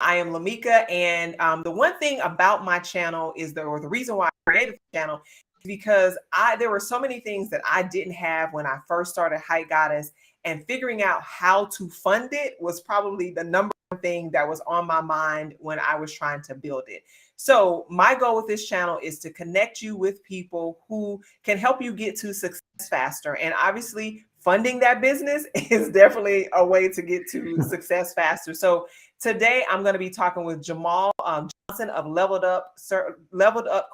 I am Lamika, and the one thing about my channel is or the reason why I created the channel is because there were so many things that I didn't have when I first started Hike Goddess, and figuring out how to fund it was probably the number one thing that was on my mind when I was trying to build it. So my goal with this channel is to connect you with people who can help you get to success faster. And obviously, funding that business is definitely a way to get to success faster. So today, I'm going to be talking with Jamal Johnson of Leveled Up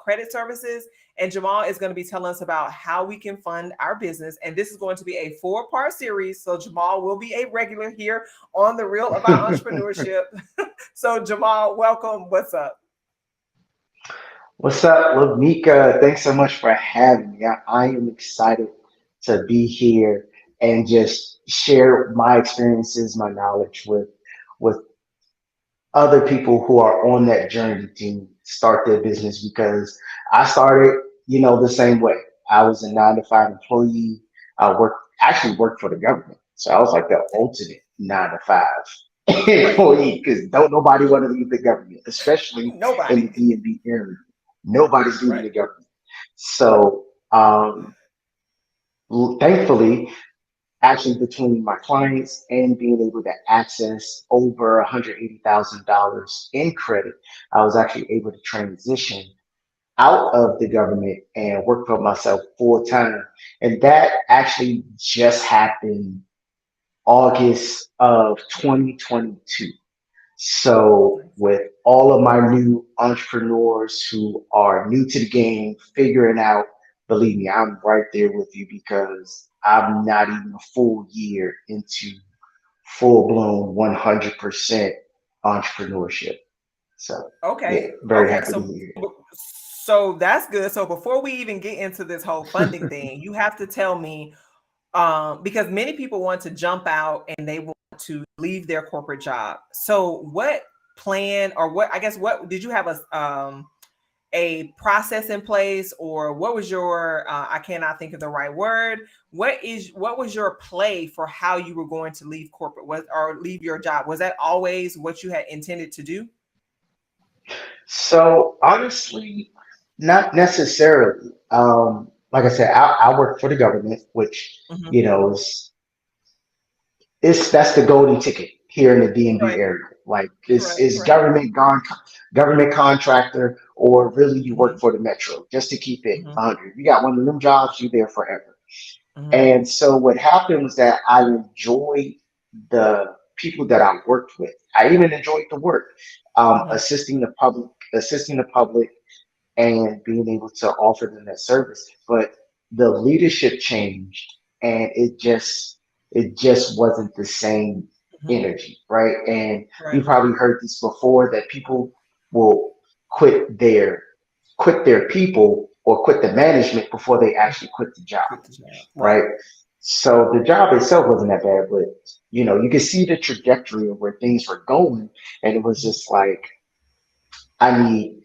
Credit Services. And Jamal is going to be telling us about how we can fund our business. And this is going to be a 4-part series. So Jamal will be a regular here on The Real About Entrepreneurship. So Jamal, welcome. What's up? What's up, Lamika? Thanks so much for having me. I am excited to be here and just share my experiences, my knowledge with other people who are on that journey to start their business because I started, the same way. I was a 9 to 5 employee. Actually worked for the government. So I was like the ultimate 9 to 5 Right. employee because don't nobody want to leave the government, especially in Nobody. the DMV area. Nobody's leaving Right. the government. So thankfully, actually between my clients and being able to access over $180,000 in credit, I was actually able to transition out of the government and work for myself full time. And that actually just happened August of 2022. So with all of my new entrepreneurs who are new to the game, figuring out, believe me, I'm right there with you because I'm not even a full year into full blown 100% entrepreneurship. So yeah, Okay. very Okay. happy to be here. So that's good. So before we even get into this whole funding thing, you have to tell me, because many people want to jump out and they want to leave their corporate job. So what plan, or what, I guess, what did you have a process in place, or what was your I cannot think of the right word. What was your play for how you were going to leave corporate, or leave your job? Was that always what you had intended to do? So honestly, not necessarily. Like I said, I work for the government, which Hmm. you know is that's the golden ticket here in the DMV Right. area. Like this Right. is Right. government contractor, or really you work Hmm. for the metro, just to keep it Hmm. 100. You got one of them jobs, you there forever. Hmm. And so what happened was that I enjoyed the people that I worked with. I even enjoyed the work, Hmm. assisting the public, and being able to offer them that service. But the leadership changed, and it just wasn't the same Hmm. energy, right? And you Right. probably heard this before that people will quit their quit their people or quit the management before they actually quit the job, Quit the job. Right. right? So the job itself wasn't that bad, but you could see the trajectory of where things were going, and it was just like I need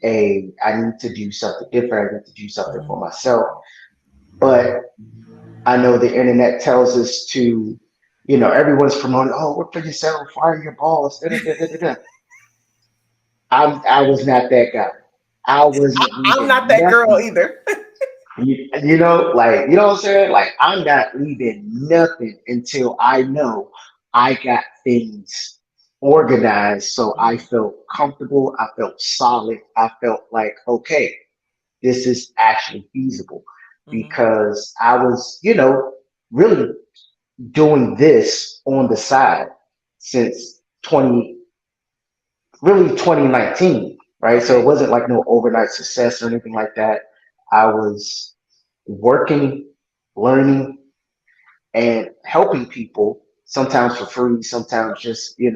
to do something different. I need to do something Hmm. for myself. But I know the internet tells us to, everyone's promoting, oh, work for yourself, fire your boss, da, da, da, da, da, da. I was not that guy. I wasn't I'm leaving not that girl nothing. either. Like, what I'm saying? Like, I'm not leaving nothing until I know I got things organized. So I Hmm. felt comfortable. I felt solid. I felt like, okay, this is actually feasible Hmm. because I was, really doing this on the side since 2019, right? So it Okay. wasn't like no overnight success or anything like that. I was working, learning, and helping people, sometimes for free, sometimes just, here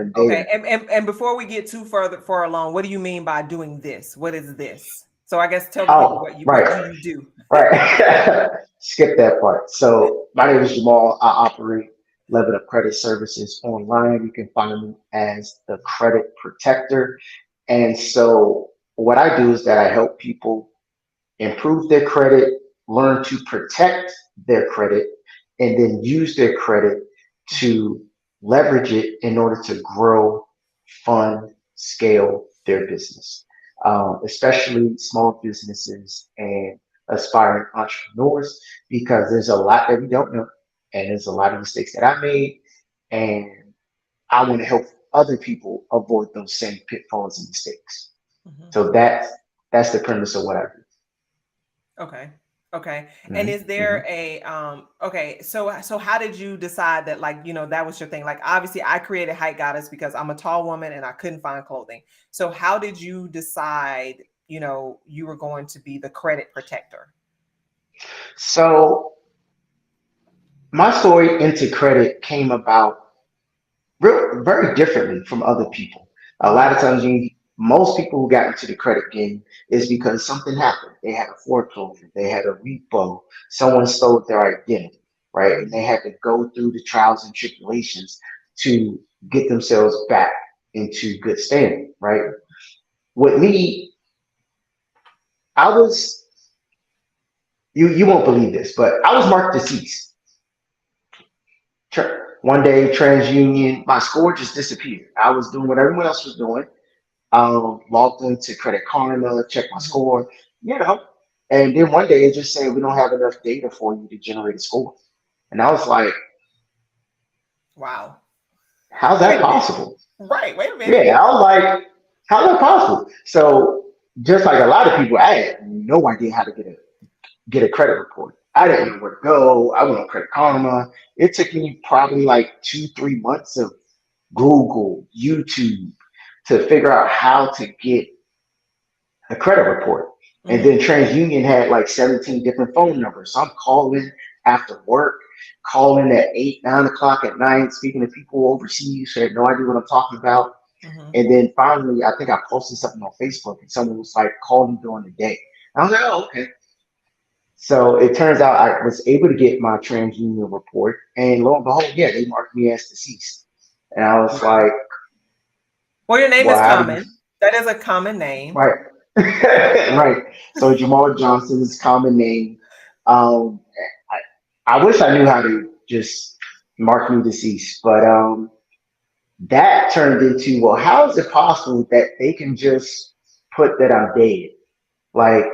and Okay. there. And before we get too far along, what do you mean by doing this? What is this? So I guess tell the people Oh, what do right, you do? right. Skip that part. So my name is Jamal. I operate Level Up Credit Services online. You can find me as the credit protector. And so what I do is that I help people improve their credit, learn to protect their credit, and then use their credit Mhm. to leverage it in order to grow, fund, scale their business, especially small businesses and aspiring entrepreneurs, because there's a lot that we don't know, and there's a lot of mistakes that I made, and I want to help other people avoid those same pitfalls and mistakes. Mhm. So that's the premise of what I Okay. Okay. do. And is Hmm. there a okay, so how did you decide that, like, that was your thing? Like, obviously I created Height Goddess because I'm a tall woman and I couldn't find clothing. So how did you decide, you were going to be the credit protector? So my story into credit came about very differently from other people. A lot Mhm. of times, most people who got into the credit game is because something happened. They had a foreclosure, they had a repo, someone stole their identity, right? And they had to go through the trials and tribulations to get themselves back into good standing, right? With me, I was you won't believe this, but I was marked deceased. One day, TransUnion, my score just disappeared. I was doing what everyone else was doing. Logged into Credit Karma, checked my Mhm. score, you know. And then one day it just said, we don't have enough data for you to generate a score. And I was like, Wow. how's Wait that a minute. possible? Right, wait a minute. Yeah, I was like, how's that possible? So just like a lot of people, I had no idea how to get a credit report. I didn't know where to go. I went on Credit Karma. It took me probably like 2, 3 months of Google, YouTube to figure out how to get a credit report. And then Mhm. TransUnion had like 17 different phone numbers. So I'm calling after work, calling at 8, 9 o'clock at night, speaking to people overseas who had no idea what I'm talking about. Mhm. And then finally, I think I posted something on Facebook and someone was like, call me during the day. I was like, oh, okay. So it turns out I was able to get my TransUnion report. And lo and behold, yeah, they marked me as deceased. And I was Wow. like, Well, your name well, is how do you common. That is a common name. right. Right. So Jamal Johnson's common name. Um, I wish I knew how to just mark me deceased, but that turned into, well, how is it possible that they can just put that I'm dead? Like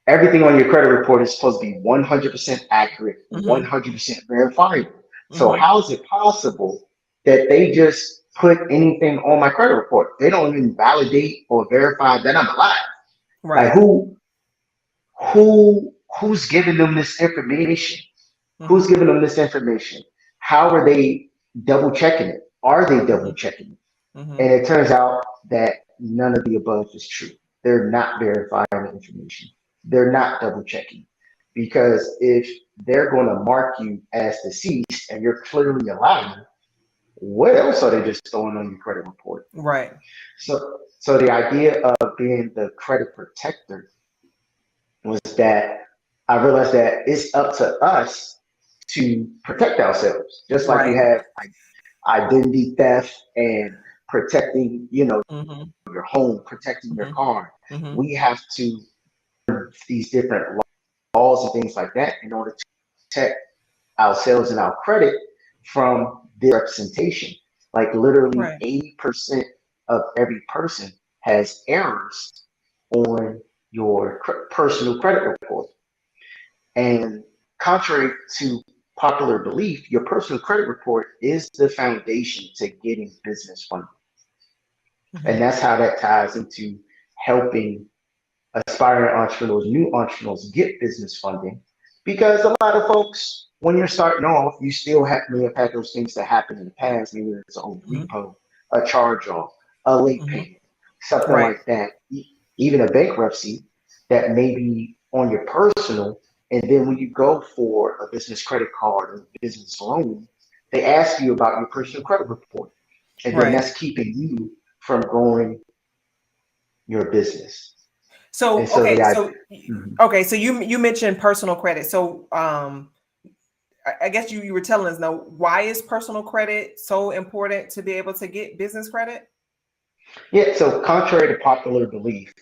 everything on your credit report is supposed to be 100% accurate, Mhm. 100% verifiable. So Mhm. how is it possible that they just put anything on my credit report? They don't even validate or verify that I'm alive. Like Right. who's giving them this information? Who's Mhm. giving them this information? How are they double checking it? Are they double Mhm. checking it? And Mhm. it turns out that none of the above is true. They're not verifying the information. They're not double checking. Because if they're going to mark you as deceased and you're clearly alive, what else are they just throwing on your credit report? Right. So the idea of being the credit protector was that I realized that it's up to us to protect ourselves, just like you Right. have like identity theft and protecting, Mhm. your home, protecting your Mhm. car. Mhm. We have to these different laws and things like that in order to protect ourselves and our credit from this representation. Like literally Right. 80% of every person has errors on your personal credit report. And contrary to popular belief, your personal credit report is the foundation to getting business funding. And Mhm. that's how that ties into helping aspiring entrepreneurs, new entrepreneurs get business funding. Because a lot of folks, when you're starting off, you still may have had those things that happened in the past. Maybe it's an old Mhm. repo, a charge off, a late Mhm. payment, something Right. like that. Even a bankruptcy that may be on your personal. And then when you go for a business credit card or business loan, they ask you about your personal credit report. And then Right. that's keeping you from growing your business. And So, so the okay, idea. so you mentioned personal credit. So, I guess you were telling us now, why is personal credit so important to be able to get business credit? Yeah, so contrary to popular belief,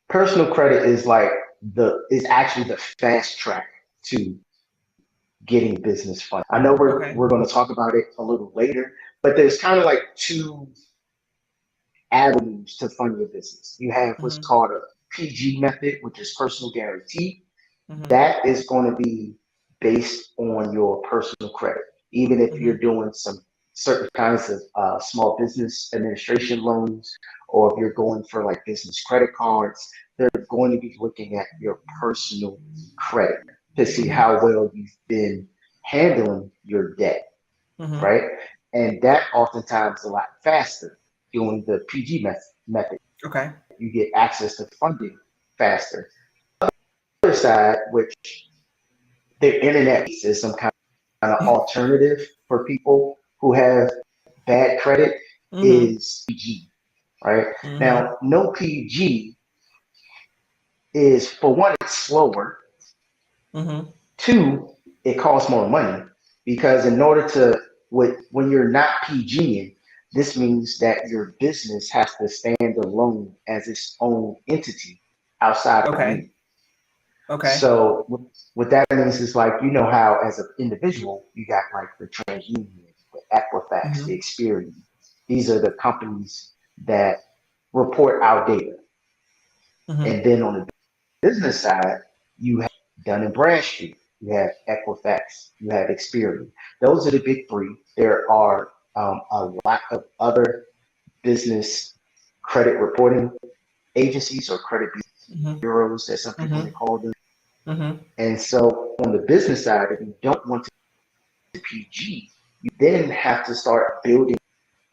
personal credit is actually the fast track to getting business funding. I know we're Okay. we're going to talk about it a little later, but there's kind of like two avenues to fund your business. You have what's Mm-hmm. called a PG method, which is personal guarantee. Mm-hmm. That is going to be based on your personal credit. Even if Mm-hmm. you're doing some certain kinds of small business administration loans, or if you're going for like business credit cards, they're going to be looking at your personal credit to see Mm-hmm. how well you've been handling your debt, Mm-hmm. right? And that oftentimes a lot faster doing the PG method. Okay. You get access to funding faster. The other side, which the internet is some kind of alternative for people who have bad credit, Mm-hmm. is PG, right? Mm-hmm. Now, no PG is, for one, it's slower. Mm-hmm. Two, it costs more money because in order to, when you're not PGing, this means that your business has to stand alone as its own entity outside of Okay. you. Okay. So what that means is like, you know how as an individual, you got like the TransUnion, the Equifax, Mm-hmm. the Experian. These are the companies that report our data. Mm-hmm. And then on the business side, you have Dun and Bradstreet, you have Equifax, you have Experian. Those are the big three. There are a lot of other business credit reporting agencies or credit Mm-hmm. bureaus, as some people may Mm-hmm. call them. Mm-hmm. And so on the business side, if you don't want to PG, you then have to start building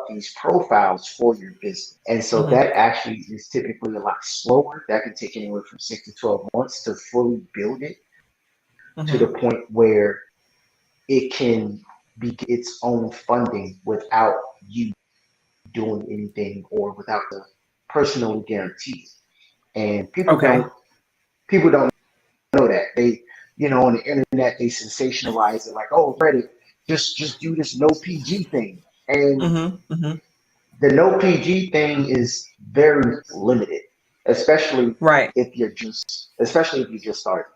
these profiles for your business. And so Mm-hmm. that actually is typically a lot slower. That can take anywhere from 6 to 12 months to fully build it to the Mm-hmm. point where it can be its own funding without you doing anything or without the personal guarantee. And Okay. people don't know that. They, on the internet they sensationalize it like, oh, credit, just do this no PG thing. And Mm-hmm. Mm-hmm. the no PG thing is very limited, especially Right. especially if you just start.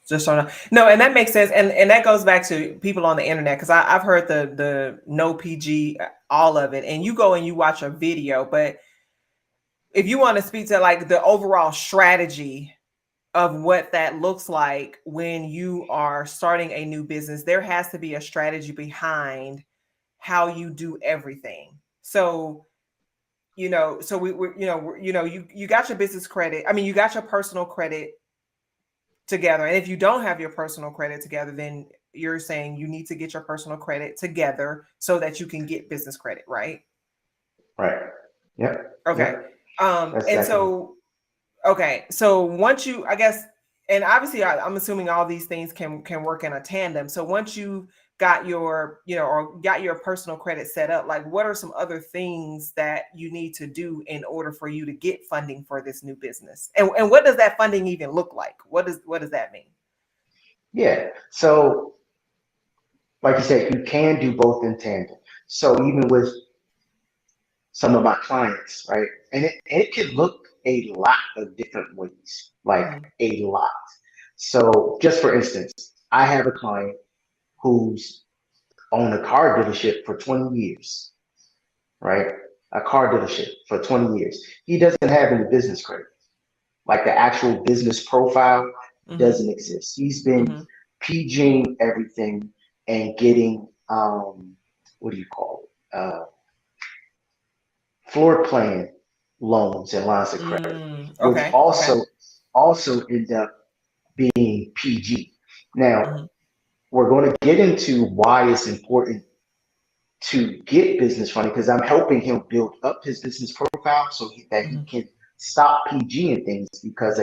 Just sort of no, and that makes sense, and that goes back to people on the internet because I've heard the no PG, all of it, and you go and you watch a video, but if you want to speak to like the overall strategy of what that looks like when you are starting a new business, there has to be a strategy behind how you do everything. So so we you got your business credit. I mean, you got your personal credit together. And if you don't have your personal credit together, then you're saying you need to get your personal credit together so that you can get business credit, right? Right. Yep. Okay. Yep. That's And exactly. so, okay. So once you, I guess, and obviously I'm assuming all these things can work in a tandem. So once you got your, or got your personal credit set up, like what are some other things that you need to do in order for you to get funding for this new business? And what does that funding even look like? What does that mean? Yeah. So, like you said, you can do both in tandem. So even with some of my clients, right, and it can look a lot of different ways, like Mm-hmm. a lot. So, just for instance, I have a client who's owned a car dealership for 20 years, right? A car dealership for 20 years. He doesn't have any business credit. Like the actual business profile Mm-hmm. doesn't exist. He's been Mm-hmm. PGing everything and getting what do you call it? Floor plan loans and lines of credit, which Okay. Okay. also end up being PG. Now Mm-hmm. we're going to get into why it's important to get business funding because I'm helping him build up his business profile so that he Mm-hmm. can stop PG and things because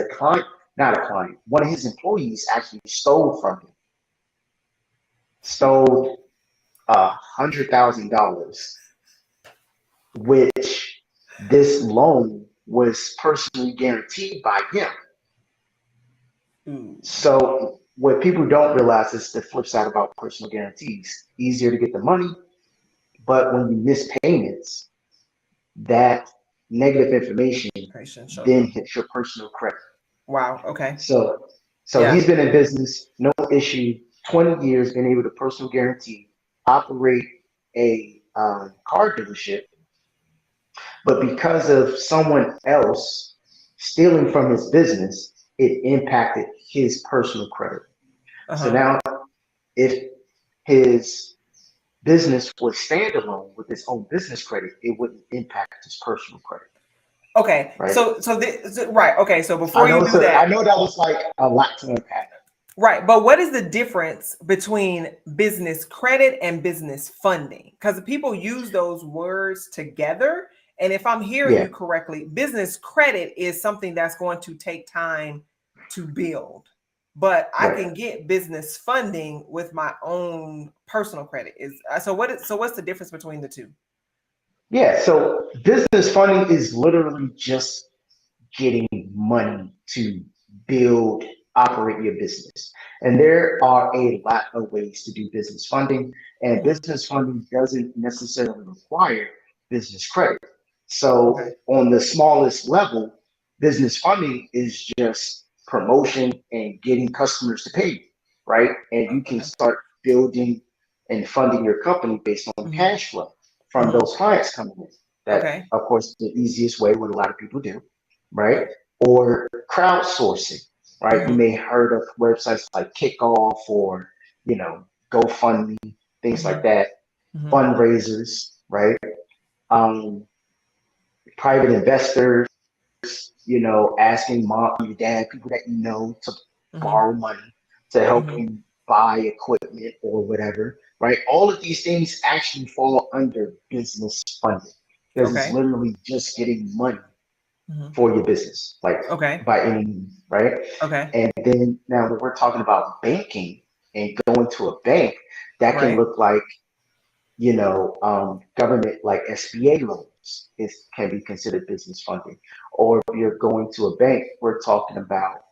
not a client, one of his employees actually stole from him, stole $100,000, which this loan was personally guaranteed by him. Ooh. So what people don't realize is the flip side about personal guarantees. Easier to get the money, but when you miss payments, that negative information Patient shows then up. hits your personal credit. Wow. Okay. So Yeah. he's been in business, no issue, 20 years, been able to personal guarantee, operate a car dealership, But because of someone else stealing from his business, it impacted his personal credit. So Uh-huh. now, if his business was standalone with its own business credit, it wouldn't impact his personal credit, Okay. right? Right. Okay. So before you do I that, know that was like a lot to unpack. right. But what is the difference between business credit and business funding? Because people use those words together. And if I'm hearing Yeah, you correctly, business credit is something that's going to take time to build. But I right. can get business funding with my own personal credit. So what's the difference between the two? Yeah, so business funding is literally just getting money to build, operate your business. And there are a lot of ways to do business funding, and Mhm. business funding doesn't necessarily require business credit. So, Okay. on the smallest level, business funding is just promotion and getting customers to pay you, right? And you can Okay. start building and funding your company based on Hmm. cash flow from Hmm. those clients coming in. That, Okay. of course, the easiest way, what a lot of people do, right? Or crowdsourcing, right? You Hmm. may heard of websites like Kickoff or, GoFundMe, things Hmm. like that, Hmm. fundraisers, right? Um, Private investors, asking mom, your dad, people that you know to Hmm. borrow money to help Hmm. you buy equipment or whatever, right? All of these things actually fall under business funding because it's Okay. literally just getting money Hmm. for your business, like Okay. by any means, right? Okay. And then now when we're talking about banking and going to a bank, that can Right. look like, government like SBA loans can be considered business funding. Or if you're going to a bank, we're talking about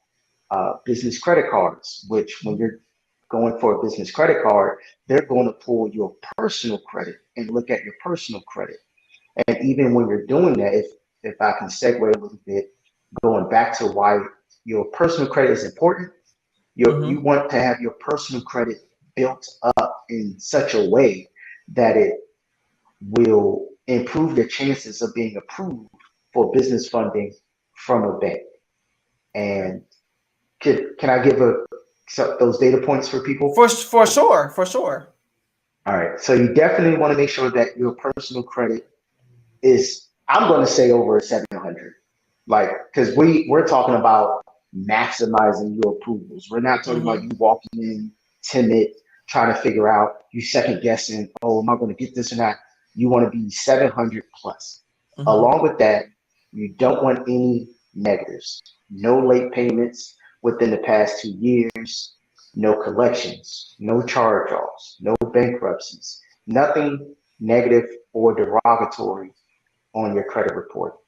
business credit cards, which when Mhm. you're going for a business credit card, they're going to pull your personal credit and look at your personal credit. And even when you're doing that, if I can segue a little bit, going back to why your personal credit is important, you Mhm. want to have your personal credit built up in such a way that it will improve the chances of being approved for business funding from a bank. Okay. And can I give those data points for people? For sure. For sure. All right. So you definitely want to make sure that your personal credit is, I'm going to say, over a 700. Like, because we're talking about maximizing your approvals. We're not talking about Mhm. you walking in timid, trying to figure out, you second guessing, oh, am I going to get this or not? You want to be 700 plus. Mhm. Along with that, you don't want any negatives, no late payments within the past 2 years, no collections, no charge offs, no bankruptcies, nothing negative or derogatory on your credit report.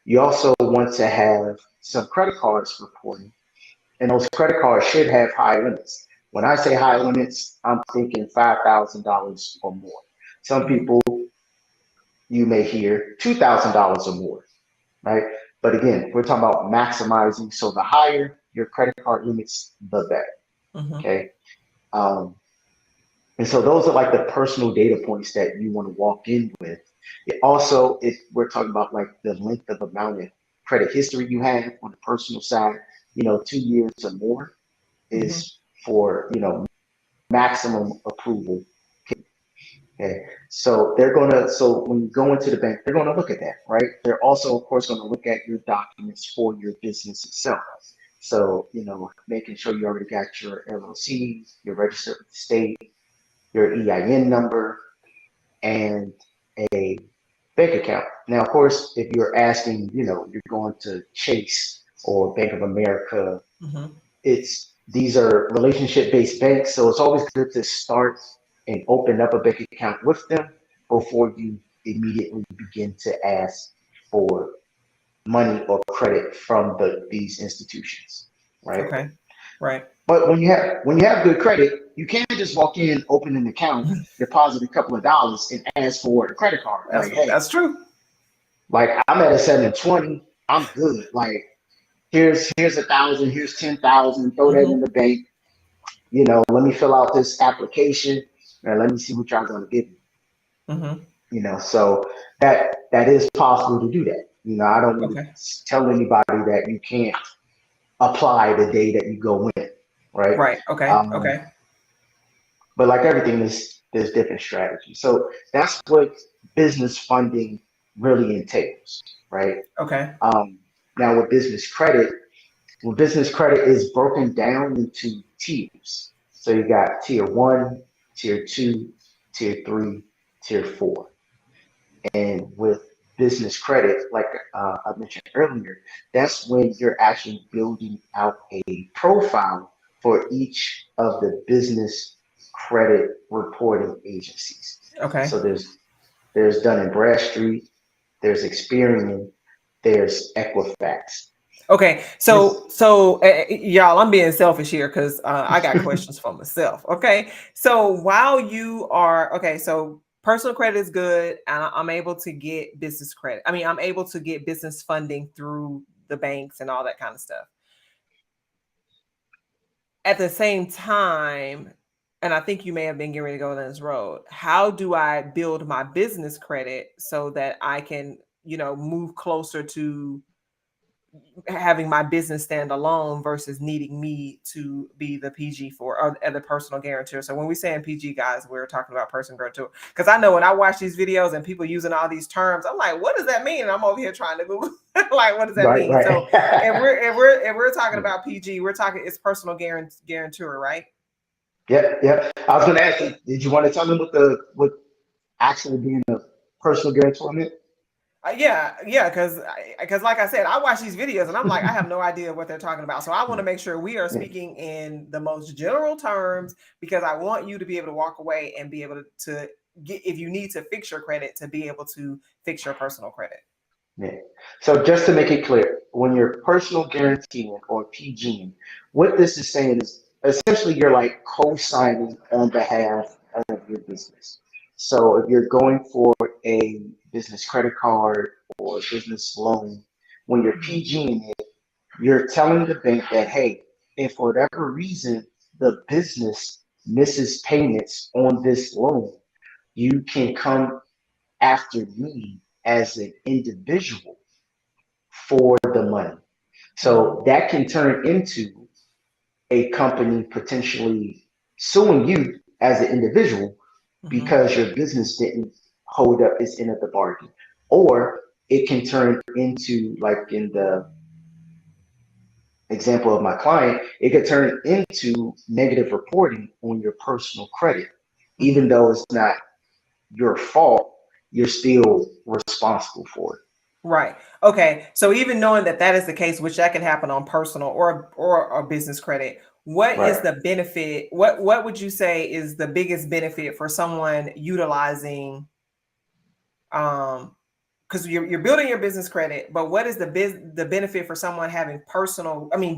You also want to have some credit cards reporting, and those credit cards should have high limits. When I say high limits, I'm thinking $5,000 or more. Some Mhm. people you may hear $2,000 or more, right? But again, we're talking about maximizing. So the higher your credit card limits, the better. Mhm. Okay. Um, And so those are like the personal data points that you want to walk in with. It also, if we're talking about like the length of amount of credit history you have on the personal side, 2 years or more Mhm. is for, maximum approval. Okay. So when you go into the bank, they're going to look at that, right? They're also, of course, going to look at your documents for your business itself. So, making sure you already got your LLC, you're registered with the state, your EIN number, and a bank account. Now, of course, if you're asking, you're going to Chase or Bank of America, Mhm. these are relationship-based banks, so it's always good to start and open up a bank account with them before you immediately begin to ask for money or credit from these institutions, right? Okay. Right. But when you have good credit, you can't just walk in, open an account, deposit a couple of dollars, and ask for a credit card. Like, hey, That's true. like I'm at a 720, I'm good. Like, here's 1,000, here's 10,000, throw that in Mhm. the bank. Let me fill out this application and let me see what y'all gonna give me. Mhm. So that is possible to do that. I don't want to Okay. tell anybody that you can't apply the day that you go in, right? Right. Okay. Um, Okay. but like everything, there's different strategies. So that's what business funding really entails, right? Okay. Um, Now with business credit is broken down into tiers. So you got tier one, tier two, tier three, tier four. And with business credit, like I mentioned earlier, that's when you're actually building out a profile for each of the business credit reporting agencies. Okay. So there's Dun and Bradstreet, there's Experian, there's Equifax. Okay, This y'all, I'm being selfish here because I got questions for myself. Okay, so while you are okay, so personal credit is good, and I'm able to get business credit. I mean, I'm able to get business funding through the banks and all that kind of stuff. At the same time, and I think you may have been getting ready to go down this road. How do I build my business credit so that I can, move closer to having my business stand alone versus needing me to be the PG for or the personal guarantor. So when we say in PG, guys, we're talking about person guarantor. Because I know when I watch these videos and people using all these terms, I'm like, what does that mean? And I'm over here trying to Google like, what does that right, mean? So if right. we're talking about PG, we're talking it's personal guarantor, right? Yep. I was going to ask you, did you want to tell them what actually being a personal guarantor meant? Yeah, because like I said, I watch these videos and I'm like, I have no idea what they're talking about. So I want to make sure we are Yeah. speaking in the most general terms because I want you to be able to walk away and be able to get if you need to fix your credit to be able to fix your personal credit. Yeah. So just to make it clear, when you're personal guaranteeing or PGing, what this is saying is essentially you're like co-signing on behalf of your business. So if you're going for a business credit card or business loan, when you're Mhm. PGing it, you're telling the bank that, hey, if for whatever reason the business misses payments on this loan, you can come after me as an individual for the money. Mhm. So that can turn into a company potentially suing you as an individual Mhm. because your business didn't hold up its end of the bargain. Or it can turn into, like in the example of my client, it could turn into negative reporting on your personal credit. Even Mhm. though it's not your fault, you're still responsible for it. Right. Okay. So even knowing that that is the case, which that can happen on personal or business credit, what is Right. the benefit? What would you say is the biggest benefit for someone utilizing because you're building your business credit, but what is the benefit for someone having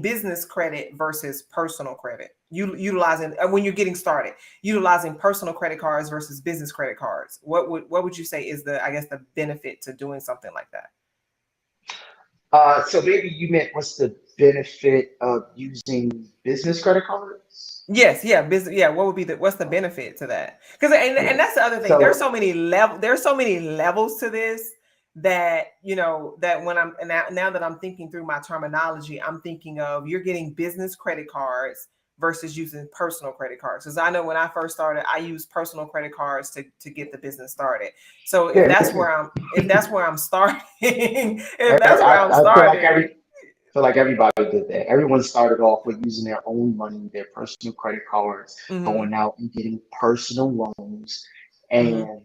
business credit versus personal credit? You utilizing when you're getting started, utilizing personal credit cards versus business credit cards. What would you say is the I guess the benefit to doing something like that? So maybe you meant what's the benefit of using business credit cards? Yes, yeah, business. Yeah, what's the benefit to that? Because and Yeah. that's the other thing. So There's so many levels to this that that when I'm now that I'm thinking through my terminology, I'm thinking of you're getting business credit cards versus using personal credit cards. Because I know when I first started, I used personal credit cards to get the business started. So yeah, yeah, yeah. if that's where I'm starting, if I, that's where I'm I starting. feel like everybody did that. Everyone started off with using their own money, their personal credit cards, Mm-hmm, going out and getting personal loans. mm-hmm, And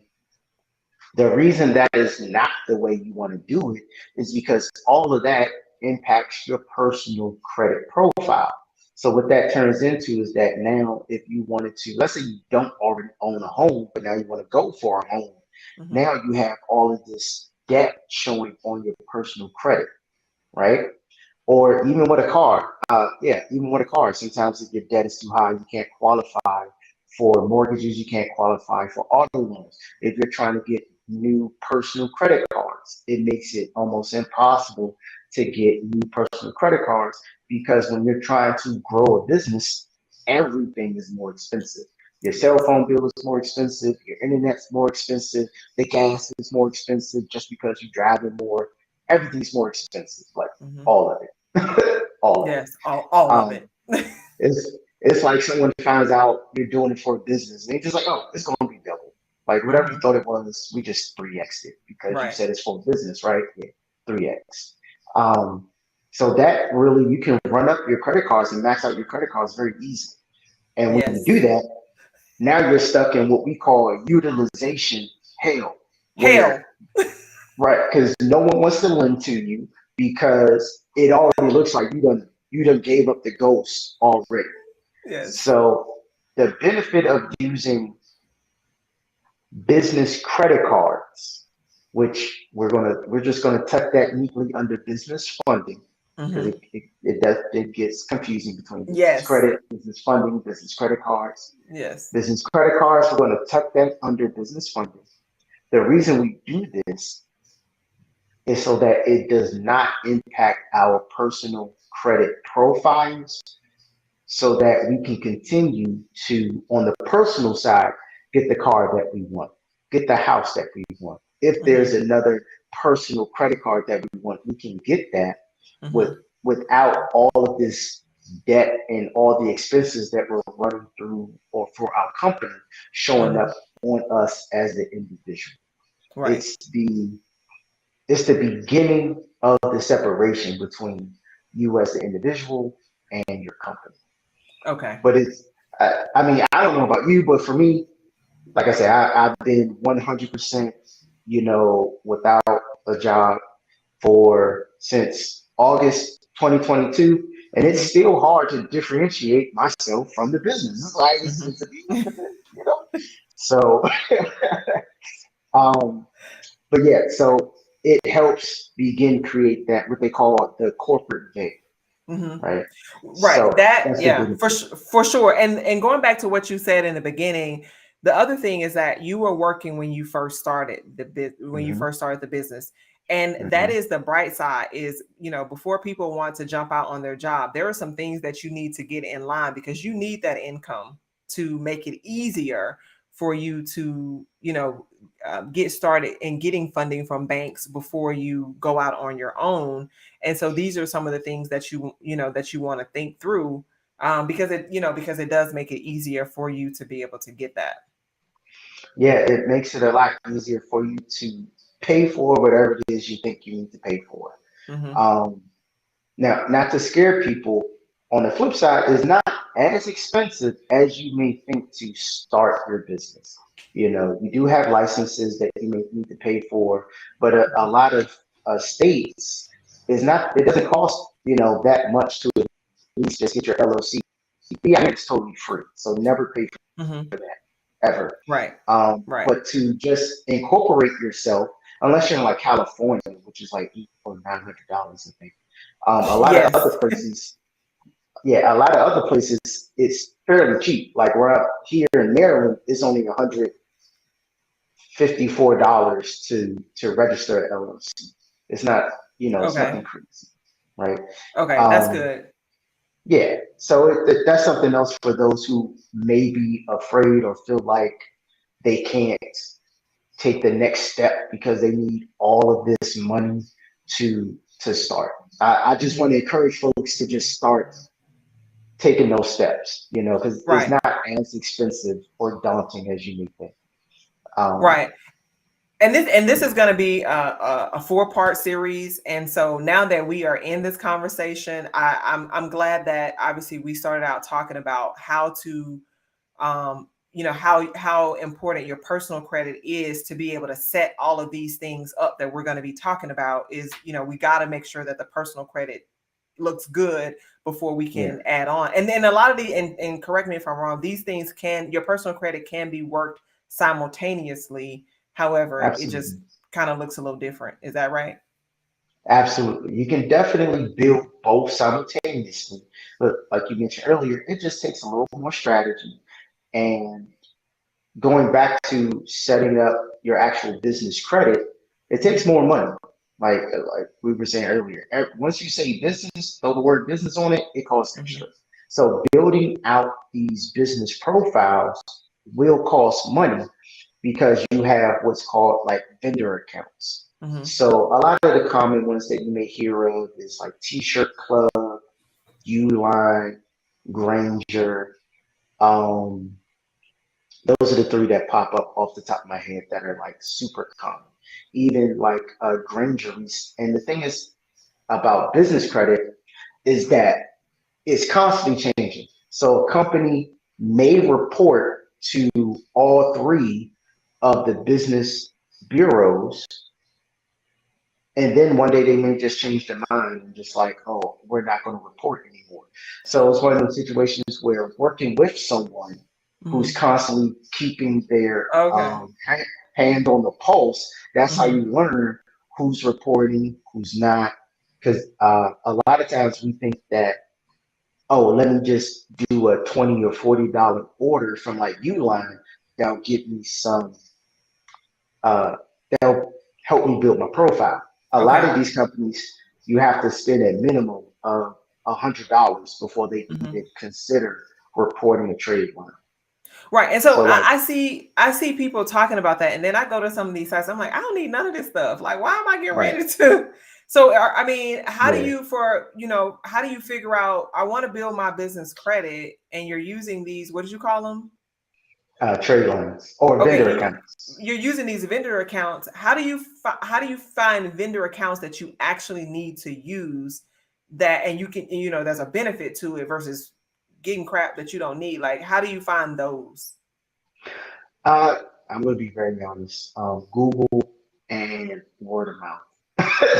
the reason that is not the way you want to do it is because all of that impacts your personal credit profile. So what that turns into is that now if you wanted to, let's say you don't already own a home, but now you want to go for a home, mm-hmm, now you have all of this debt showing on your personal credit, right? Or even with a car. Even with a car, sometimes if your debt is too high, you can't qualify for mortgages, you can't qualify for auto loans. If you're trying to get new personal credit cards, it makes it almost impossible to get new personal credit cards because when you're trying to grow a business, everything is more expensive. Your cell phone bill is more expensive. Your internet's more expensive. The gas is more expensive just because you're driving more. Everything's more expensive, like Hmm. all of it, all of it. Yes, all of Um, it. it's like someone finds out you're doing it for a business, and they're just like, oh, it's gonna be double. Like whatever you Hmm. thought it was, we just 3x it because you Right. said it's for business, right? Yeah, 3x. Um, so that really you can run up your credit cards and max out your credit cards very easily. And when you do Yes. that, now you're stuck in what we call utilization hell, where Hell. right, because no one wants to lend to you because it already looks like you done gave up the ghost already. Yes. So the benefit of using business credit cards, which we're just gonna tuck that neatly under business funding because Hmm. it gets confusing between business Yes. credit, business funding, business credit cards. Yes. Business credit cards, we're gonna tuck that under business funding. The reason we do this is so that it does not impact our personal credit profiles so that we can continue to, on the personal side, get the car that we want, get the house that we want. If there's Hmm. another personal credit card that we want, we can get that with Hmm. without all of this debt and all the expenses that we're running through or for our company showing up Hmm. on us as the individual. Right. It's the it's the beginning of the separation between you as the individual and your company. Okay. But I mean, I don't know about you, but for me, like I said, I've been 100%, without a job for since August 2022. And it's Hmm. still hard to differentiate myself from the business. It's like, Hmm. it's a beginning of it. So, um, but yeah, so it helps begin create that, what they call the corporate veil, Hmm. right? Right. So That, that's the yeah, benefit. for sure. And going back to what you said in the beginning, the other thing is that you were working when you first started when you Hmm. first started the business. And that Hmm. is the bright side is, before people want to jump out on their job, there are some things that you need to get in line because you need that income to make it easier for you to, get started in getting funding from banks before you go out on your own. And so these are some of the things that that you want to think through, because it does make it easier for you to be able to get that. Yeah, it makes it a lot easier for you to pay for whatever it is you think you need to pay for. Hmm. Um, Now, not to scare people, on the flip side, it's not as expensive as you may think to start your business. You do have licenses that you may need to pay for, but a lot of states it doesn't cost, that much to at least just get your LLC. Yeah, it's totally free. So never pay Hmm. for that ever. Right. Right. But to just incorporate yourself, unless you're in like California, which is like $800 or $900, I think. A lot of Yes. other places, yeah, a lot of other places, it's fairly cheap. Like we're up here in Maryland, it's only $154 to register an LLC. It's not, it's Okay. nothing crazy, right? Okay. That's Um, good. yeah, so that's something else for those who may be afraid or feel like they can't take the next step because they need all of this money to start. I just want Hmm. to encourage folks to just start taking those steps, because it's Right. not as expensive or daunting as you may think. Um, Right. And this is going to be a four-part series. And so now that we are in this conversation, I'm glad that obviously we started out talking about how to, how important your personal credit is to be able to set all of these things up that we're going to be talking about. Is, we got to make sure that the personal credit looks good before we yeah, can add on. And then a lot of and correct me if I'm wrong, these things your personal credit can be worked simultaneously. However, it just absolutely. kind of looks a little different. Is that right? Absolutely. You can definitely build both simultaneously. But like you mentioned earlier, it just takes a little more strategy. And going back to setting up your actual business credit, it takes Mhm. more money. Like we were saying earlier, once you say business, throw the word business on it, it costs Mhm. extra. So building out these business profiles will cost money because you have what's called like vendor accounts. Mm-hmm. So a lot of the common ones that you may hear of is like T-shirt Club, Uline, Granger. Um, those are the three that pop up off the top of my head that are like super common. Even like Grangeries. And the thing is about business credit is that it's constantly changing. So a company may report to all three of the business bureaus, and then one day they may just change their mind and just like, oh, we're not going to report anymore. So it's one of those situations where working with someone who's Mm-hmm. constantly keeping their Okay. hand on the pulse, that's how Mm-hmm. you learn who's reporting, who's not. Because a lot of times we think that, oh, let me just do a $20 or $40 order from like Uline. That'll get me some, uh, that'll help me build my profile. A lot Okay. of these companies, you have to spend a minimum of $100 before they can Mm-hmm. even consider reporting a trade line. Right. And so So like, I see people talking about that. And then I go to some of these sites. I'm like, I don't need none of this stuff. Like, why am I getting right, ready to? So, I mean, how do yeah, you how do you figure out, I want to build my business credit and you're using these, what did you call them? trade lines or Okay. vendor accounts. You're using these vendor accounts. How do you find vendor accounts that you actually need to use that, and you can, there's a benefit to it versus getting crap that you don't need? Like, how do you find those? Uh, I'm going to be very honest. Google and word of mouth.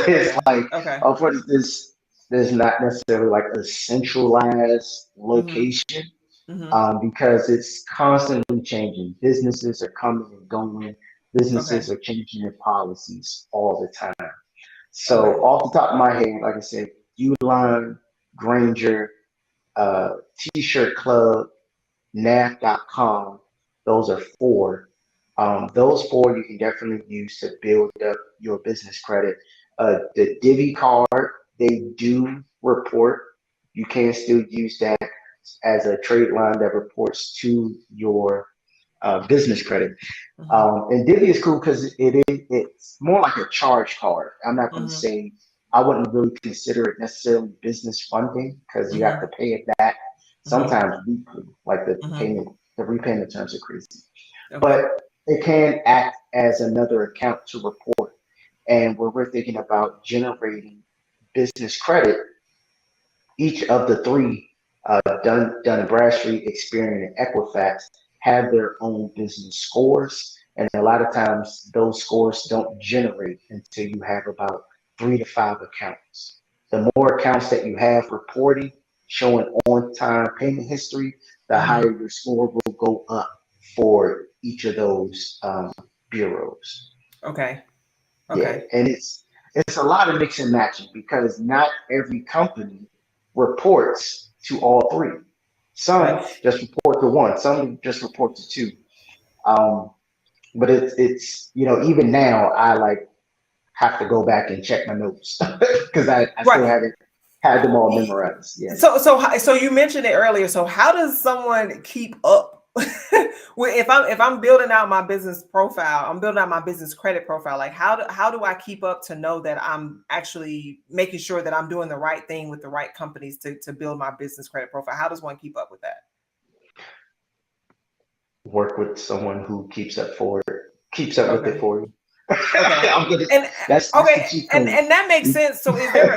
It's Okay. like, Okay. of course, there's not necessarily like a centralized Mm-hmm. location, Mm-hmm. because it's constantly changing. Businesses are coming and going. Okay. Businesses are changing their policies all the time. Okay. So off the top of my head, like I said, Uline, Granger, uh, T-shirt Club, nav.com. Those are four. Those four you can definitely use to build up your business credit. The Divvy card, they do report. You can still use that as a trade line that reports to your business credit. Mm-hmm. And Divvy is cool because it's more like a charge card. I'm not going to Mm-hmm. say I wouldn't really consider it necessarily business funding because you have Mm-hmm. to pay it back Mm-hmm. sometimes weekly. Like Mm-hmm. the repayment terms are crazy. Okay. But it can act as another account to report. And when we're thinking about generating business credit, each of the three, Dun & Bradstreet, Experian, and Equifax, have their own business scores. And a lot of times those scores don't generate until you have about 3 to 5 accounts. The more accounts that you have reporting, showing on-time payment history, the Mm-hmm. higher your score will go up for each of those bureaus. Okay. Yeah, Okay. and it's a lot of mix and matching because not every company reports to all three. Okay. Some just report to one, some just report to two. Um, but it's even now I like have to go back and check my notes because I Right. still haven't had them all memorized. Yeah. So you mentioned it earlier. So how does someone keep up if I'm building out my business profile, I'm building out my business credit profile. Like how do I keep up to know that I'm actually making sure that I'm doing the right thing with the right companies to build my business credit profile? How does one keep up with that? Work with someone who keeps up with it Okay. for you. Okay. I'm gonna And that's the okay, cheat and code. that makes sense. So is there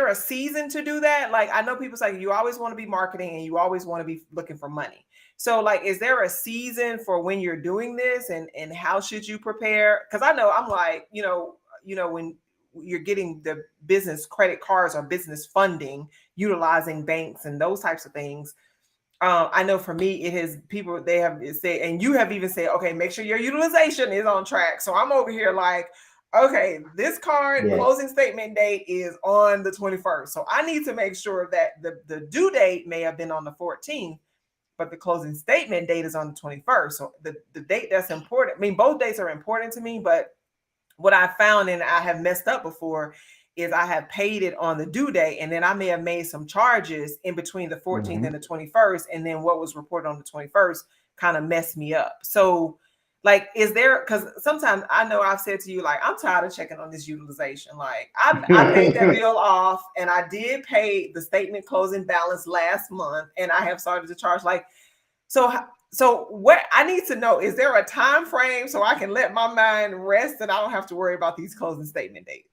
a season to do that? Like I know people say you always want to be marketing and you always want to be looking for money. So like is there a season for when you're doing this and how should you prepare? Cuz I know I'm like, when you're getting the business credit cards or business funding utilizing banks and those types of things. I know for me, it has people they have said, and you have even said, okay, make sure your utilization is on track. So I'm over here like, okay, this card Yeah, closing statement date is on the 21st. So I need to make sure that the due date may have been on the 14th, but the closing statement date is on the 21st. So the date that's important. I mean, both dates are important to me, but what I found and I have messed up before is I have paid it on the due date and then I may have made some charges in between the 14th hmm and the 21st. And then what was reported on the 21st kind of mess me up. So like, is there, because sometimes I know I've said to you, like, I'm tired of checking on this utilization. Like, I paid that bill off, and I did pay the statement closing balance last month, and I have started to charge. Like, so what I need to know, is there a time frame so I can let my mind rest and I don't have to worry about these closing statement dates?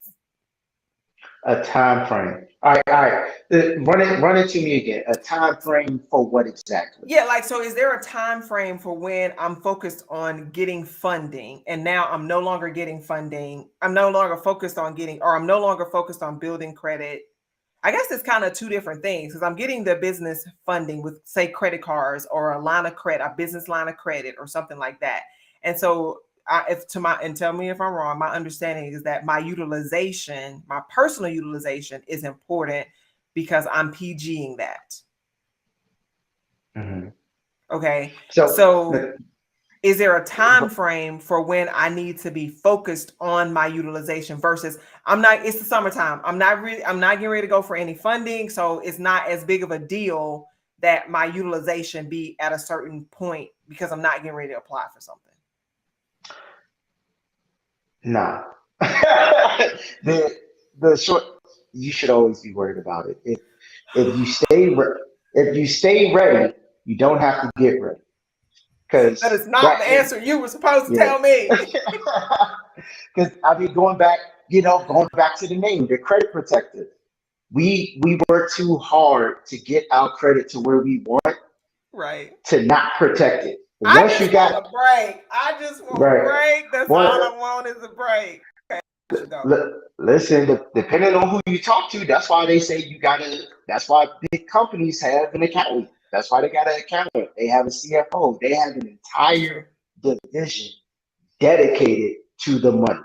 A time frame. All right. Run it to me again. A time frame for what exactly? Yeah, like, so is there a time frame for when I'm focused on getting funding and now I'm no longer getting funding? I'm no longer focused on getting, or I'm no longer focused on building credit. I guess it's kind of two different things, because I'm getting the business funding with, say, credit cards or a line of credit, a business line of credit or something like that. And so if to my, and tell me if I'm wrong, my understanding is that my utilization, my personal utilization is important because I'm PGing that. Mm-hmm. Okay. So, So is there a time frame for when I need to be focused on my utilization versus, I'm not, it's the summertime. I'm not getting ready to go for any funding. So it's not as big of a deal that my utilization be at a certain point because I'm not getting ready to apply for something. nah. the the short. You should always be worried about it. If you if you stay ready, you don't have to get ready That because is not that the answer you were supposed to yeah. tell me. Because I mean, going back to the name, the credit protector. We work too hard to get our credit to where we want Right. to not protect it. I Once you just want got a break. I just want a right, break. That's all one I want is a break. Okay, I should go. listen, depending on who you talk to, that's why they say you gotta. That's why big companies have an accountant. That's why they got an accountant. They have a CFO. They have an That's true. entire division dedicated to the money.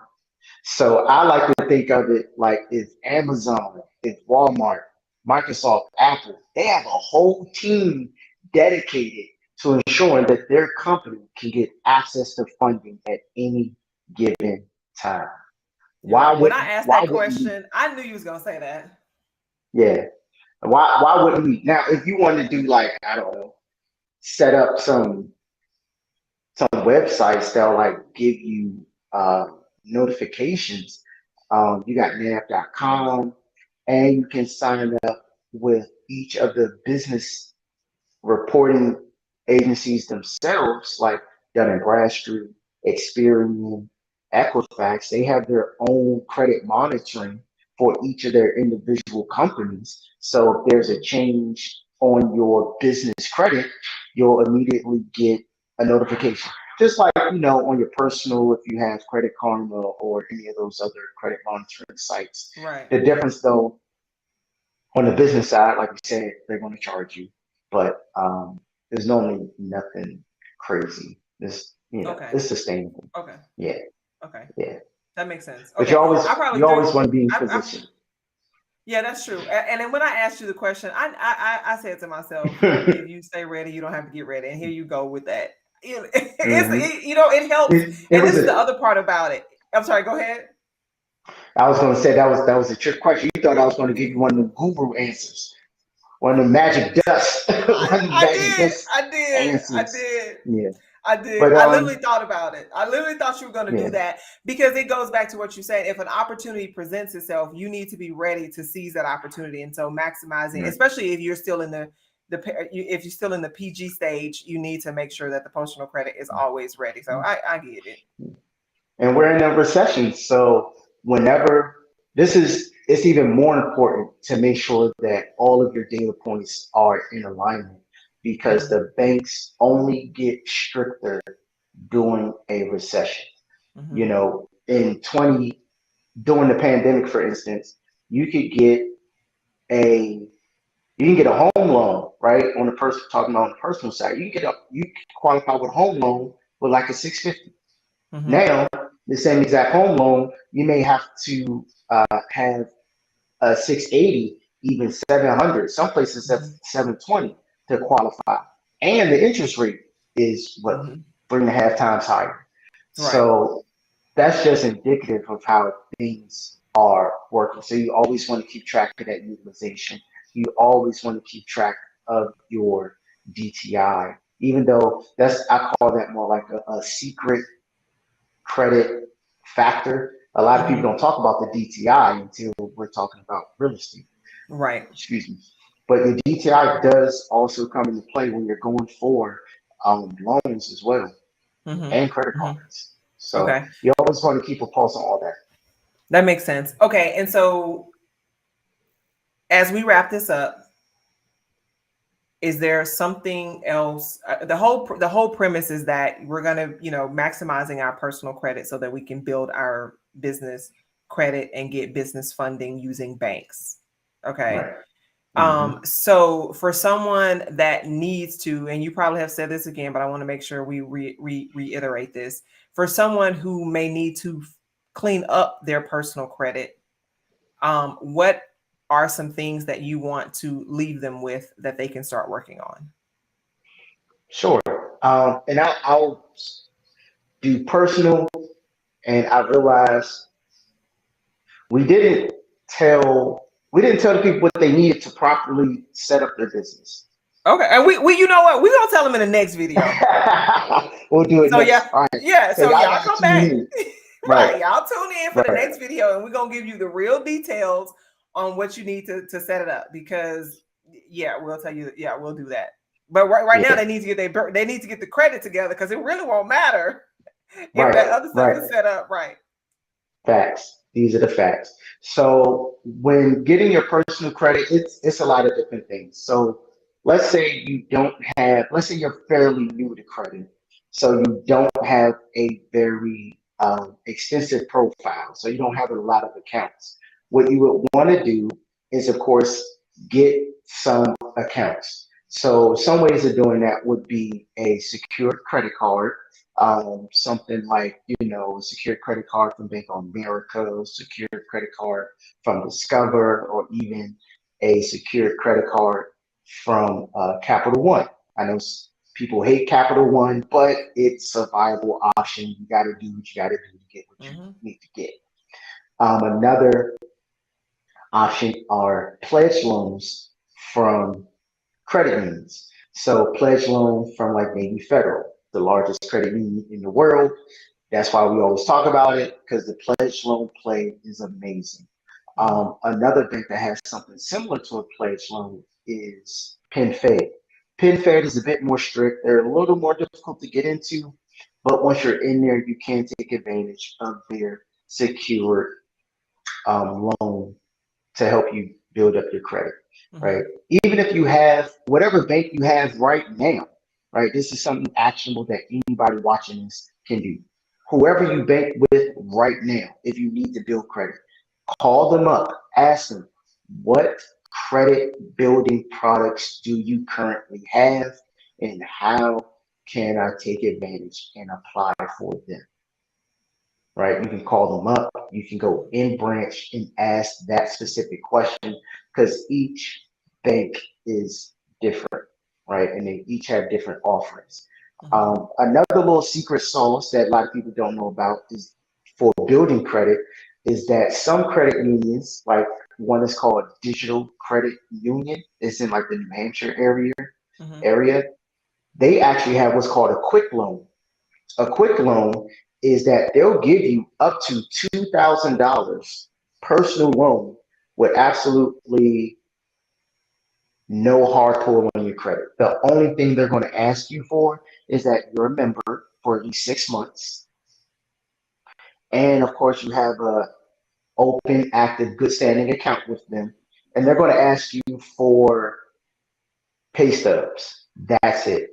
So I like to think of it like it's Amazon, it's Walmart, Microsoft, Apple. They have a whole team dedicated to ensuring that their company can get access to funding at any given time. You're right. When I asked Why that wouldn't we? question, I knew you was gonna say that. Yeah. Why wouldn't we? Now if you want to do like, I don't know, set up some websites that'll like give you notifications. You got nav.com, and you can sign up with each of the business reporting agencies themselves, like Dun and Bradstreet, Experian, Equifax. They have their own credit monitoring for each of their individual companies. So if there's a change on your business credit, you'll immediately get a notification. Just like, on your personal, if you have Credit Karma or any of those other credit monitoring sites. Right. The difference, though, on the business side, like we said, they're going to charge you, but there's normally nothing crazy. Okay. It's sustainable. Okay. Yeah, Okay. yeah. That makes sense. But you Okay. always I probably you always do. want to be in I position. Yeah, that's true. And then when I asked you the question, I said to myself, if you stay ready, you don't have to get ready. And here you go with that. Hmm. It helps. It And was this is the a. other part about it. I'm sorry. Go ahead. I was going to say that was a trick question. You thought I was going to give you one of the guru answers, one of the magic dust, one of the I magic did. dust I did. I answers. did. Yeah, I did. but I literally thought about it. I literally thought you were going to do yeah. that because it goes back to what you said. If an opportunity presents itself, you need to be ready to seize that opportunity. And so maximizing, Right. especially if you're still in if you're still in the PG stage, you need to make sure that the personal credit is always ready. So I get it. And we're in a recession. So whenever it's even more important to make sure that all of your data points are in alignment because Mm-hmm. the banks only get stricter during a recession. Mm-hmm. In during the pandemic, for instance, you could get a you can get a home loan, right? On the person talking about on the personal side, you can qualify with a home loan with like a 650. Mm-hmm. Now, the same exact home loan, you may have to have a 680, even 700. Some places have Mm-hmm. 720 to qualify, and the interest rate is what Mm-hmm. 3.5 times higher. Right. So that's just indicative of how things are working. So you always want to keep track of that utilization. You always want to keep track of your DTI. even though I call that more like a secret credit factor. A lot of people Hmm. don't talk about the DTI until we're talking about real estate. Right. Excuse me. But the DTI does also come into play when you're going for loans as well Hmm. and credit Hmm. cards. So Okay. you always want to keep a pulse on all that. That makes sense. Okay. And so as we wrap this up, is there something else? The whole premise is that we're going to, maximizing our personal credit so that we can build our business credit and get business funding using banks. Okay. Right. Hmm. So for someone that needs to, and you probably have said this again, but I want to make sure we reiterate this. For someone who may need to clean up their personal credit, what are some things that you want to leave them with that they can start working on? Sure. And I'll do personal, and I realized we didn't we didn't tell the people what they needed to properly set up their business. Okay, and we you know what, we're gonna tell them in the next video. We'll do it So yeah, next. All right. yeah, So so y'all y'all gotta come tune back. in. Right. Right, y'all tune in for the Right. next video, and we're gonna give you the real details on what you need to set it up. Because yeah, we'll tell you. Yeah, we'll do that. But right now Yeah. they need to get they need to get the credit together, because it really won't matter if that Right. other stuff Right. is set up right. Facts. These are the facts. So when getting your personal credit, it's a lot of different things. So let's say you're fairly new to credit. So you don't have a very extensive profile. So you don't have a lot of accounts. What you would want to do is, of course, get some accounts. So some ways of doing that would be a secured credit card, something like, a secured credit card from Bank of America, secured credit card from Discover, or even a secured credit card from Capital One. I know people hate Capital One, but it's a viable option. You got to do what you got to do to get what you Mm-hmm. need to get. Another option are pledge loans from credit unions. So pledge loan from like maybe Federal, the largest credit union in the world. That's why we always talk about it, because the pledge loan play is amazing. Mm-hmm. Another bank that has something similar to a pledge loan is PenFed. PenFed is a bit more strict. They're a little more difficult to get into, but once you're in there, you can take advantage of their secured loan to help you build up your credit, Mm-hmm. right? Even if you have whatever bank you have right now, right? This is something actionable that anybody watching this can do. Whoever you bank with right now, if you need to build credit, call them up, ask them, what credit building products do you currently have, and how can I take advantage and apply for them? Right? You can call them up, you can go in branch and ask that specific question, because each bank is different, right? And they each have different offerings. Mm-hmm. Another little secret sauce that a lot of people don't know about is for building credit is that some credit unions, like one is called Digital Credit Union, it's in like the New Hampshire Mm-hmm. area. They actually have what's called a quick loan. A quick loan is that they'll give you up to $2,000 personal loan with absolutely no hard pull on your credit. The only thing they're going to ask you for is that you're a member for at least 6 months. And of course, you have a open, active, good standing account with them. And they're going to ask you for pay stubs. That's it.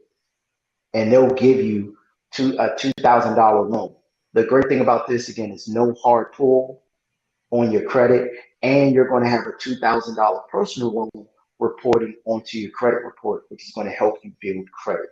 And they'll give you a $2,000 loan. The great thing about this, again, is no hard pull on your credit, and you're going to have a $2,000 personal loan reporting onto your credit report, which is going to help you build credit.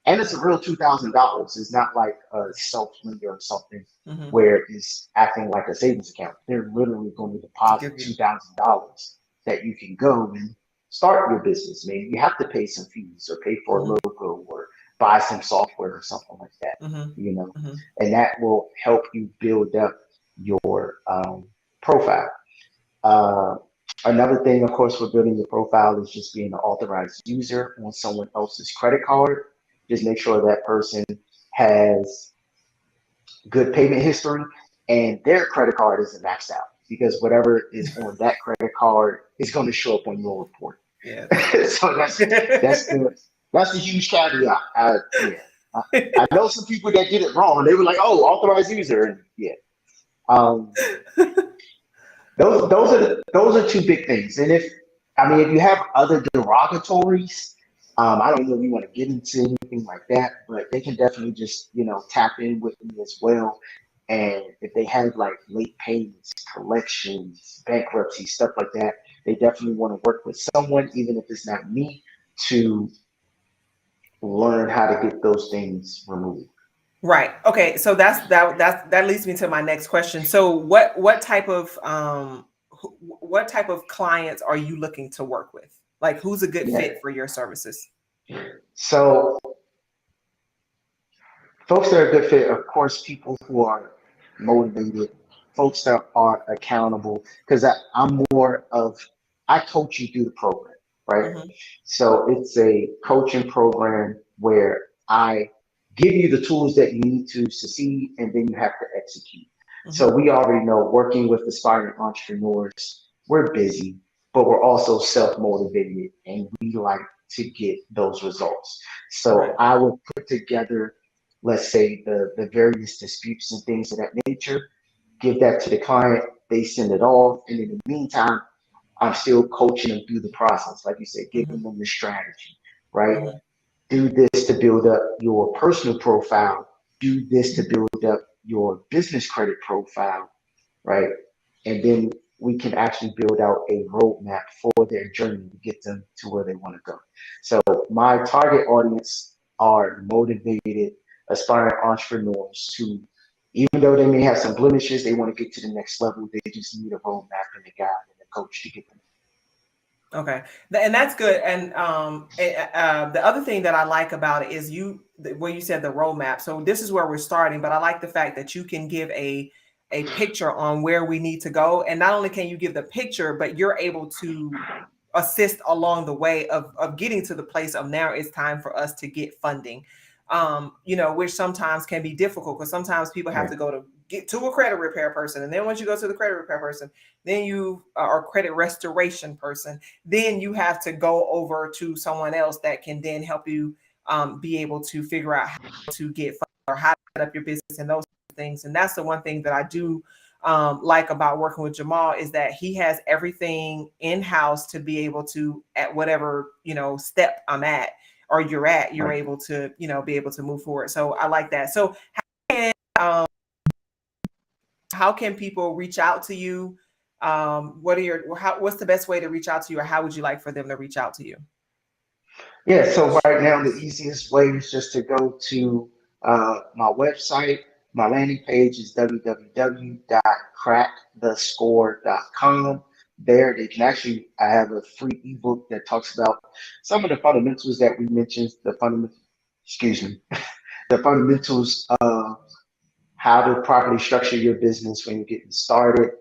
And it's a real $2,000. It's not like a self lender or something Mm-hmm. where it's acting like a savings account. They're literally going to To deposit give you. $2,000 that you can go and start your business. Maybe you have to pay some fees or pay for a Mm-hmm. logo or buy some software or something like that, Mm-hmm. you know, Mm-hmm. and that will help you build up your profile. Uh, Another thing, of course, for building your profile is just being an authorized user on someone else's credit card. just make sure that person has good payment history and their credit card isn't maxed out, because whatever is on that credit card is going to show up on your report. Yeah. So that's the that's the huge caveat. Yeah, I know some people that did it wrong. They were like, "Oh, authorized user," and yeah. Um, those are two big things. And if you have other derogatories, I don't know if you want to get into anything like that, but they can definitely just tap in with me as well. And if they have like late payments, collections, bankruptcy, stuff like that, they definitely want to work with someone, even if it's not me, to learn how to get those things removed. Right. Okay. So that leads me to my next question. So what type of clients are you looking to work with? Like, who's a good Yeah. fit for your services? So folks that are a good fit, of course, people who are motivated, folks that are accountable, because I'm more of, I coach you through the program, right? Mm-hmm. So it's a coaching program where I give you the tools that you need to succeed, and then you have to execute. So Mm-hmm. we already know, working with aspiring entrepreneurs, we're busy, but we're also self-motivated and we like to get those results. So Right. I would put together, let's say, the various disputes and things of that nature, give that to the client, they send it off, and in the meantime, I'm still coaching them through the process. Like you said, Mm-hmm. giving them the strategy, right? Mm-hmm. Do this to build up your personal profile, do this to build up your business credit profile, right? And then we can actually build out a roadmap for their journey to get them to where they want to go. So my target audience are motivated, aspiring entrepreneurs who, even though they may have some blemishes, they want to get to the next level. They just need a roadmap and a guide and a coach to get them. Okay, and that's good. And the other thing that I like about it is where you said the roadmap. So this is where we're starting, but I like the fact that you can give a picture on where we need to go, and not only can you give the picture, but you're able to assist along the way of getting to the place of now it's time for us to get funding. Which sometimes can be difficult because sometimes people have Right. to go to get to a credit repair person, and then once you go to the credit repair person, then you are credit restoration person, then you have to go over to someone else that can then help you be able to figure out how to get funding or how to set up your business and those things. And that's the one thing that I do like about working with Jamal is that he has everything in-house to be able to, at whatever step I'm at or you're at, you're Right. able to be able to move forward. So I like that. So um, how can people reach out to you? What's the best way to reach out to you, or how would you like for them to reach out to you? Yeah, so right now the easiest way is just to go to my website. My landing page is www.crackthescore.com. There, they can actually, I have a free ebook that talks about some of the fundamentals that we mentioned, excuse me, the fundamentals of how to properly structure your business when you're getting started,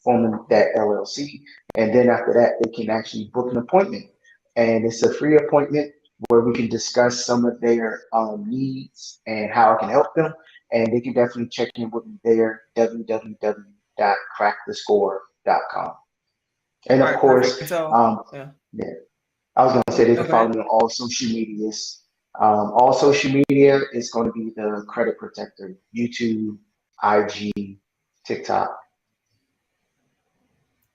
forming that LLC. And then after that, they can actually book an appointment. And it's a free appointment where we can discuss some of their needs and how I can help them. And they can definitely check in with me there, www.crackthescore.com. And All of right, perfect. course, And so, yeah. yeah, I was going to say they No, can go follow ahead. me on all social medias. All social media is going to be the Credit Protector: YouTube, IG, TikTok.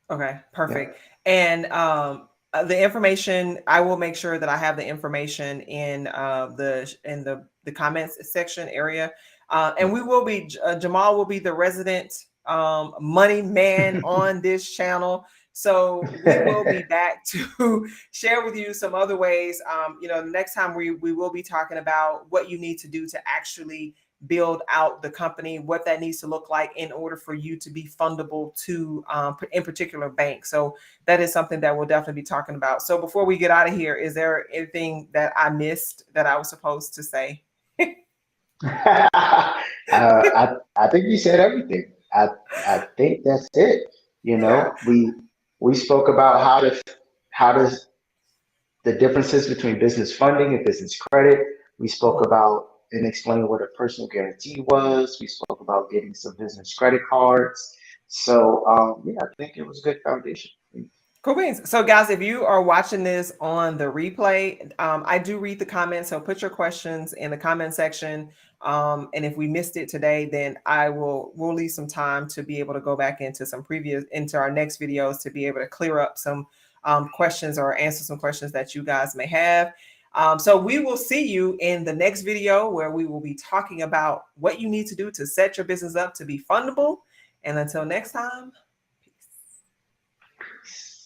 Okay, Yeah. perfect. And the information, I will make sure that I have the information in the comments section area. And we will be Jamal will be the resident money man on this channel. So we will be back to share with you some other ways. The next time we will be talking about what you need to do to actually build out the company, what that needs to look like in order for you to be fundable to, in particular, banks. So that is something that we'll definitely be talking about. So before we get out of here, is there anything that I missed that I was supposed to say? I think you said everything. I think that's it. Yeah. We spoke about how does the differences between business funding and business credit. We spoke about and explained what a personal guarantee was. We spoke about getting some business credit cards. So yeah, I think it was a good foundation. Cool beans. So, guys, if you are watching this on the replay, I do read the comments. So, put your questions in the comment section. And if we missed it today, then we'll leave some time to be able to go back into our next videos to be able to clear up some questions or answer some questions that you guys may have. So, we will see you in the next video where we will be talking about what you need to do to set your business up to be fundable. And until next time, peace.